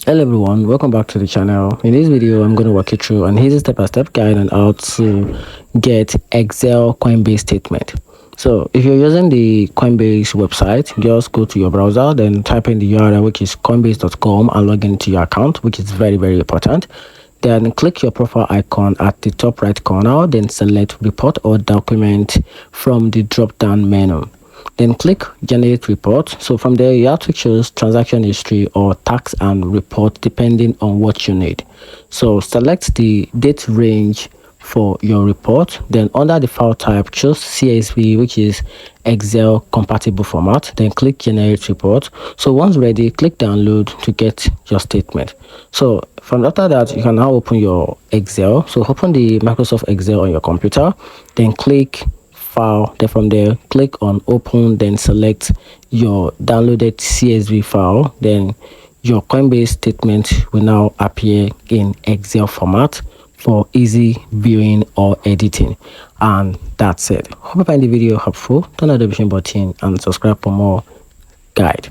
Hello everyone, welcome back to the channel. In this video, I'm going to walk you through an easy step-by-step guide on how to get Excel Coinbase statement. So if you're using the Coinbase website, just go to your browser, then type in the URL, which is coinbase.com, and log into your account, which is very important. Then click your profile icon at the top right corner, then select report or document from the drop-down menu. Then click generate report. So from there you have to choose transaction history or tax and report depending on what you need. So select the date range for your report. Then under the file type, choose CSV, which is Excel compatible format. Then click generate report. So once ready, click download to get your statement. So from after that, you can now open your Excel. So open the Microsoft Excel on your computer, then click file, then from there click on open, then select your downloaded CSV file. Then your Coinbase statement will now appear in Excel format for easy viewing or editing. And that's it. Hope you find the video helpful. Turn on the notification button and subscribe for more guide.